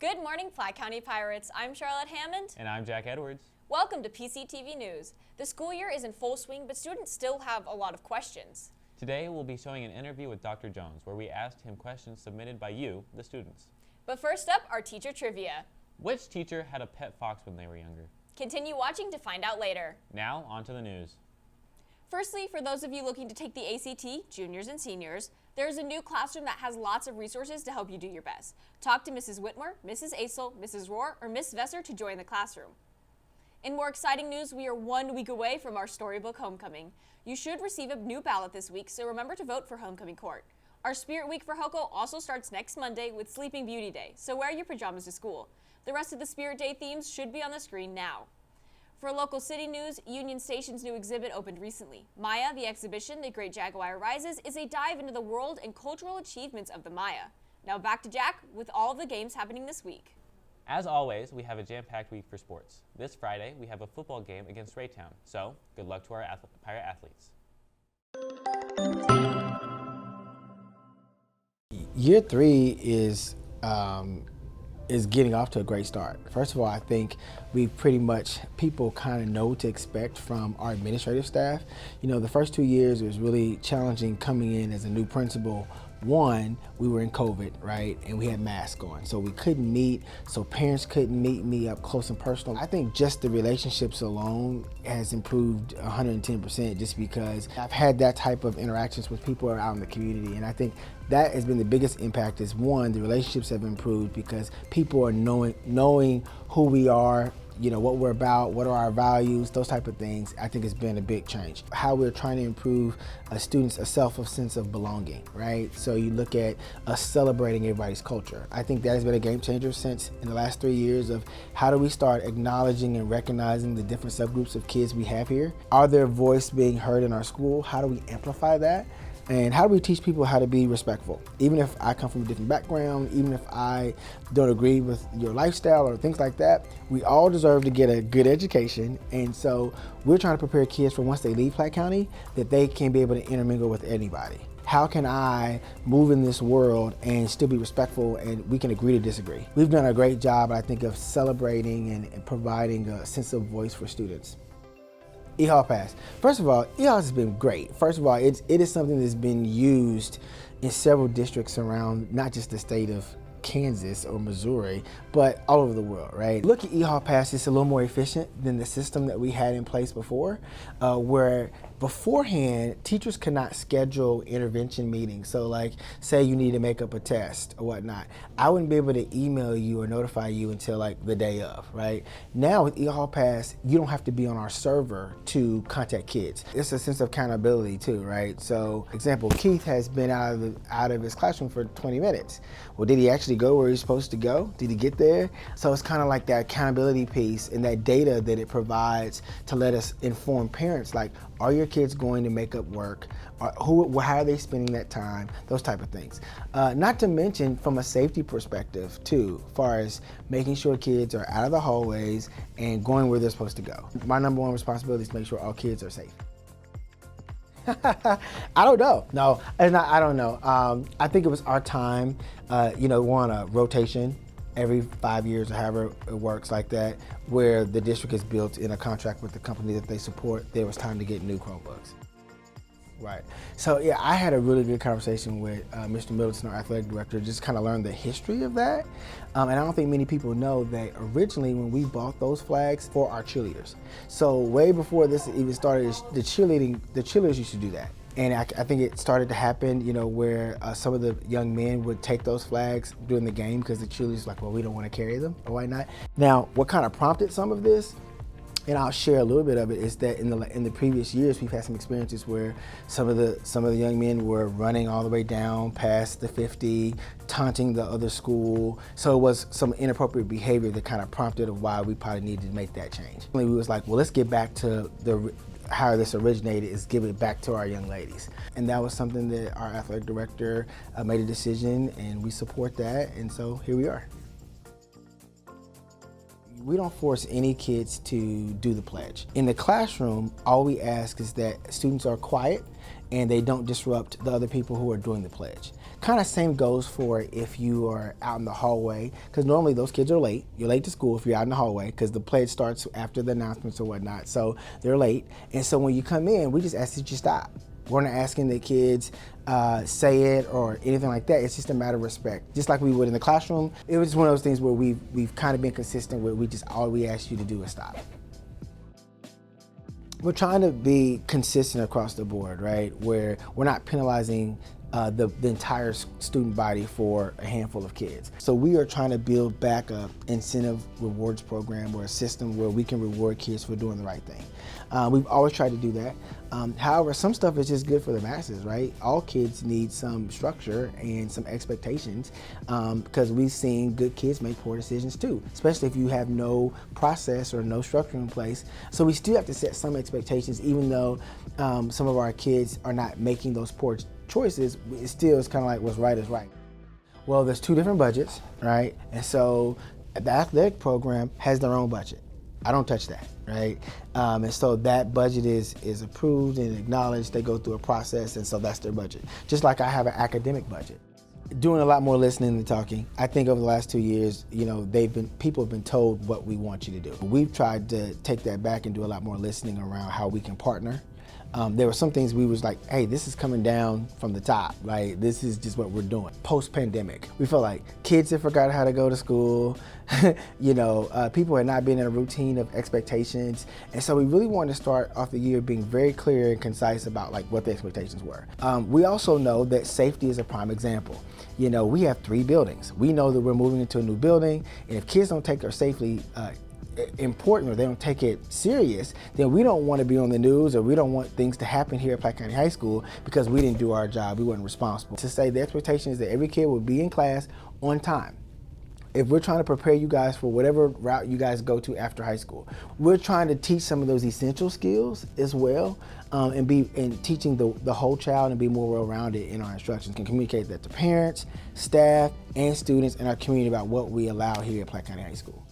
Good morning, Platte County Pirates. I'm Charlotte Hammond. And I'm Jack Edwards. Welcome to PCTV News. The school year is in full swing, but students still have a lot of questions. Today we'll be showing an interview with Dr. Jones, where we asked him questions submitted by you, the students. But first up, our teacher trivia. Which teacher had a pet fox when they were younger? Continue watching to find out later. Now, on to the news. Firstly, for those of you looking to take the ACT, juniors and seniors, there's a new classroom that has lots of resources to help you do your best. Talk to Mrs. Whitmore, Mrs. Asel, Mrs. Rohr, or Miss Vesser to join the classroom. In more exciting news, we are 1 week away from our storybook homecoming. You should receive a new ballot this week, so remember to vote for Homecoming Court. Our Spirit Week for HOCO also starts next Monday with Sleeping Beauty Day, so wear your pajamas to school. The rest of the Spirit Day themes should be on the screen now. For local city news, Union Station's new exhibit opened recently. Maya, the exhibition, The Great Jaguar Rises, is a dive into the world and cultural achievements of the Maya. Now back to Jack with all of the games happening this week. As always, we have a jam-packed week for sports. This Friday, we have a football game against Raytown, so good luck to our Pirate athletes. Year 3 is getting off to a great start. First of all, I think people kind of know what to expect from our administrative staff. You know, the first 2 years it was really challenging coming in as a new principal. One, we were in COVID, right? And we had masks on, so we couldn't meet, so parents couldn't meet me up close and personal. I think just the relationships alone has improved 110% just because I've had that type of interactions with people out in the community, and I think that has been the biggest impact is one, the relationships have improved because people are knowing who we are, you know, what we're about, what are our values, those type of things. I think it's been a big change. How we're trying to improve students a sense of belonging, right? So you look at us celebrating everybody's culture. I think that has been a game changer since in the last 3 years of how do we start acknowledging and recognizing the different subgroups of kids we have here? Are their voice being heard in our school? How do we amplify that? And how do we teach people how to be respectful? Even if I come from a different background, even if I don't agree with your lifestyle or things like that, we all deserve to get a good education. And so we're trying to prepare kids for once they leave Platte County, that they can be able to intermingle with anybody. How can I move in this world and still be respectful and we can agree to disagree? We've done a great job, I think, of celebrating and providing a sense of voice for students. EHA Pass. First of all, EHA has been great. First of all, it is something that's been used in several districts around not just the state of Kansas or Missouri, but all over the world, right? Look at EHA Pass, it's a little more efficient than the system that we had in place before, where beforehand, teachers could not schedule intervention meetings. So like, say you need to make up a test or whatnot. I wouldn't be able to email you or notify you until like the day of, right? Now with EHA Pass, you don't have to be on our server to contact kids. It's a sense of accountability too, right? So example, Keith has been out of his classroom for 20 minutes. Well, did he actually go where he's supposed to go? Did he get there? So it's kind of like that accountability piece and that data that it provides to let us inform parents, like, are your kids going to make up work? How are they spending that time? Those type of things. Not to mention from a safety perspective too, as far as making sure kids are out of the hallways and going where they're supposed to go. My number one responsibility is to make sure all kids are safe. I don't know. No, I don't know. I think it was our time. You know, we're on a rotation every 5 years or however it works like that, where the district is built in a contract with the company that they support. There was time to get new Chromebooks. Right. So yeah, I had a really good conversation with Mr. Middleton, our athletic director, just kind of learned the history of that. And I don't think many people know that originally when we bought those flags for our cheerleaders. So way before this even started, the cheerleaders used to do that. And I think it started to happen, you know, where some of the young men would take those flags during the game because the cheerleaders were like, well, we don't want to carry them or why not. Now, what kind of prompted some of this, and I'll share a little bit of it, is that in the previous years we've had some experiences where some of the young men were running all the way down past the 50, taunting the other school. So it was some inappropriate behavior that kind of prompted of why we probably needed to make that change. We was like, well, let's get back to how this originated, is give it back to our young ladies. And that was something that our athletic director made a decision, and we support that, and so here we are. We don't force any kids to do the pledge. In the classroom, all we ask is that students are quiet and they don't disrupt the other people who are doing the pledge. Kind of same goes for if you are out in the hallway, because normally those kids are late. You're late to school if you're out in the hallway, because the pledge starts after the announcements or whatnot, so they're late. And so when you come in, we just ask that you stop. We're not asking the kids say it or anything like that. It's just a matter of respect. Just like we would in the classroom, it was one of those things where we've kind of been consistent where all we ask you to do is stop. We're trying to be consistent across the board, right? Where we're not penalizing the entire student body for a handful of kids. So we are trying to build back a incentive rewards program or a system where we can reward kids for doing the right thing. We've always tried to do that. However, some stuff is just good for the masses, right? All kids need some structure and some expectations because we've seen good kids make poor decisions too, especially if you have no process or no structure in place. So we still have to set some expectations, even though some of our kids are not making those poor choices. It still is kind of like what's right is right. Well, there's two different budgets, right? And so the athletic program has their own budget. I don't touch that, right? And so that budget is approved and acknowledged. They go through a process, and so that's their budget. Just like I have an academic budget. Doing a lot more listening and talking. I think over the last 2 years, people have been told what we want you to do. We've tried to take that back and do a lot more listening around how we can partner. There were some things we was like, hey, this is coming down from the top. Like, this is just what we're doing. Post-pandemic, we felt like kids had forgot how to go to school. People had not been in a routine of expectations. And so we really wanted to start off the year being very clear and concise about like what the expectations were. We also know that safety is a prime example. We have 3 buildings. We know that we're moving into a new building, and if kids don't take their safety important or they don't take it serious, then we don't want to be on the news, or we don't want things to happen here at Platte County High School because we didn't do our job, we weren't responsible. To say the expectation is that every kid will be in class on time. If we're trying to prepare you guys for whatever route you guys go to after high school, we're trying to teach some of those essential skills as well, and teaching the whole child and be more well-rounded in our instructions, can communicate that to parents, staff, and students in our community about what we allow here at Platte County High School.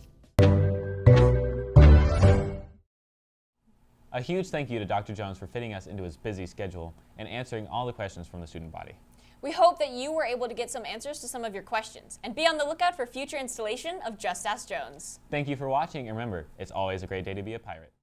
A huge thank you to Dr. Jones for fitting us into his busy schedule and answering all the questions from the student body. We hope that you were able to get some answers to some of your questions, and be on the lookout for future installation of Just Ask Jones. Thank you for watching, and remember, it's always a great day to be a pirate.